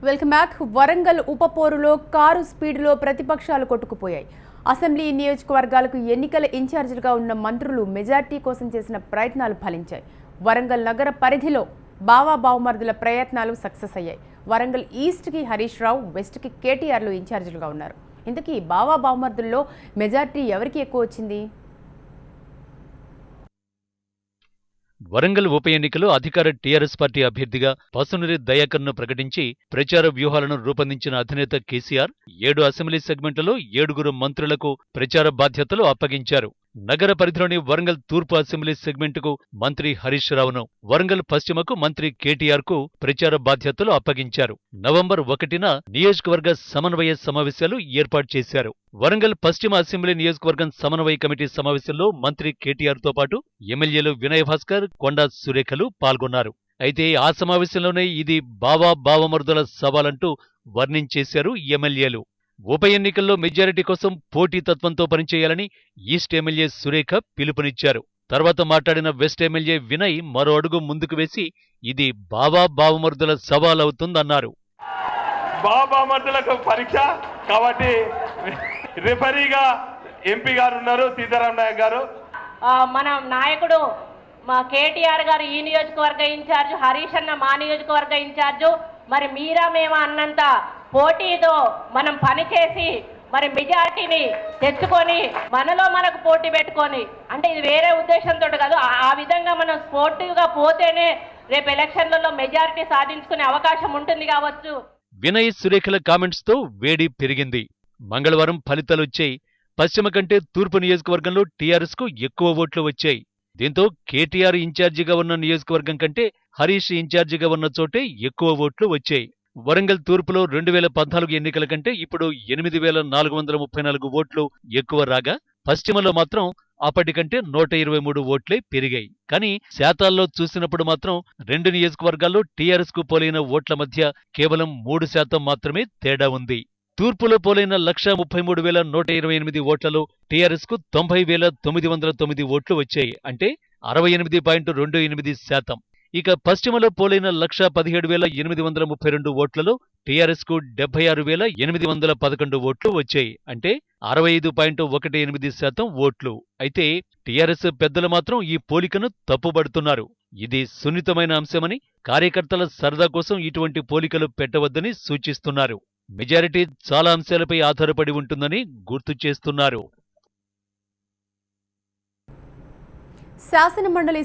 Welcome back. Warangal ఉపపోరులో car స్పీడ్లో ప్రతిపక్షాలు కొట్టుకుపోయాయి. అసెంబ్లీ నియోజకవర్గాలకు ఎన్నికల ఇన్ఛార్జీలుగా ఉన్న మంత్రులు మెజార్టీ కోసం చేసిన ప్రయత్నాలు ఫలించాయి. వరంగల్ నగర పరిధిలో బావా బావమర్దుల ప్రయత్నాలు సక్సెస్ అయ్యాయి. వరంగల్ ఈస్ట్కి హరీష్ రావు, వెస్ట్కి కేటీఆర్లు ఇన్ఛార్జీలుగా ఉన్నారు. ఇంతకీ బావా బావమర్దుల్లో మెజార్టీ ఎవరికి ఎక్కువ వచ్చింది? వరంగల్ ఉప ఎన్నికలో అధికార టీఆర్ఎస్ పార్టీ అభ్యర్థిగా పసునూరి దయాకర్ను ప్రకటించి ప్రచార వ్యూహాలను రూపొందించిన అధినేత కేసీఆర్ 7 అసెంబ్లీ సెగ్మెంట్లలో 7 మంత్రులకు ప్రచార బాధ్యతలు అప్పగించారు. నగర పరిధిలోని వరంగల్ తూర్పు అసెంబ్లీ సెగ్మెంటుకు మంత్రి హరీష్ రావును, వరంగల్ పశ్చిమకు మంత్రి కేటీఆర్ కు ప్రచార బాధ్యతలు అప్పగించారు. నవంబర్ 1న నియోజకవర్గ సమన్వయ సమావేశాలు ఏర్పాటు చేశారు. వరంగల్ పశ్చిమ అసెంబ్లీ నియోజకవర్గం సమన్వయ కమిటీ సమావేశంలో మంత్రి కేటీఆర్ తో పాటు ఎమ్మెల్యేలు వినయ్ భాస్కర్, కొండా సురేఖలు పాల్గొన్నారు. అయితే ఆ సమావేశంలోనే ఇది బావా బావమరుదుల సవాలంటూ వర్ణించేశారు ఎమ్మెల్యేలు. ఉప ఎన్నికల్లో మెజారిటీ కోసం పోటీతత్వంతో పనిచేయాలని ఈస్ట్ ఎమ్మెల్యే సురేఖ పిలుపునిచ్చారు. తర్వాత మాట్లాడిన వెస్ట్ ఎమ్మెల్యే వినయ్ మరో అడుగు ముందుకు వేసి ఇది బావా బావమరుదుల సవాలవుతుందన్నారు. బావమరుదులకు పరీక్ష కాబట్టి రిఫరీగా ఎంపీ గారు ఉన్నారు, సీతారాం నాయక్ గారు. మన నాయకుడు మా కేటీఆర్ గారు ఈ నియోజకవర్గ ఇన్ఛార్జ్, హరీష్ అన్న మా నియోజకవర్గ ఇన్ఛార్జు. మరి మీరా మేమా అన్నంత పోటీతో మనం పనిచేసి మరి మెజార్టీని తెచ్చుకొని మనలో మనకు పోటీ పెట్టుకొని, అంటే ఇది వేరే ఉద్దేశంతో కాదు, ఆ విధంగా మనం స్పోర్టివ్గా పోతేనే రేపు ఎలక్షన్లలో మెజారిటీ సాధించుకునే అవకాశం ఉంటుంది కావచ్చు. వినయ్ సురేఖల కామెంట్స్ తో వేడి పెరిగింది. మంగళవారం ఫలితాలొచ్చాయి. పశ్చిమ కంటే తూర్పు నియోజకవర్గంలో టీఆర్ఎస్ కు ఎక్కువ ఓట్లు వచ్చాయి. దీంతో కేటీఆర్ ఇన్ఛార్జిగా ఉన్న నియోజకవర్గం కంటే హరీష్ ఇన్ఛార్జిగా ఉన్న చోటే ఎక్కువ ఓట్లు వచ్చాయి. వరంగల్ తూర్పులో 2014 ఎన్నికల కంటే ఇప్పుడు 8,434 ఓట్లు ఎక్కువ రాగా, పశ్చిమలో మాత్రం అప్పటికంటే 123 ఓట్లే పెరిగాయి. కానీ శాతాల్లో చూసినప్పుడు మాత్రం 2 నియోజకవర్గాల్లో టీఆర్ఎస్ కు పోలైన ఓట్ల మధ్య కేవలం 3% మాత్రమే తేడా ఉంది. తూర్పులో పోలైన 1,33,128 ఓట్లలో టీఆర్ఎస్ కు 90,909 ఓట్లు వచ్చాయి. అంటే 68.28%. ఇక పశ్చిమలో పోలైన 117,832 ఓట్లలో టీఆర్ఎస్ కు 76,811 ఓట్లు వచ్చాయి. అంటే 65.18% ఓట్లు. అయితే టీఆర్ఎస్ పెద్దలు మాత్రం ఈ పోలికను తప్పుబడుతున్నారు. ఇది సున్నితమైన అంశమని, కార్యకర్తల సరదా కోసం ఇటువంటి పోలికలు పెట్టవద్దని సూచిస్తున్నారు. మెజారిటీ చాలా అంశాలపై ఆధారపడి ఉంటుందని గుర్తు చేస్తున్నారు. శాసనమండలి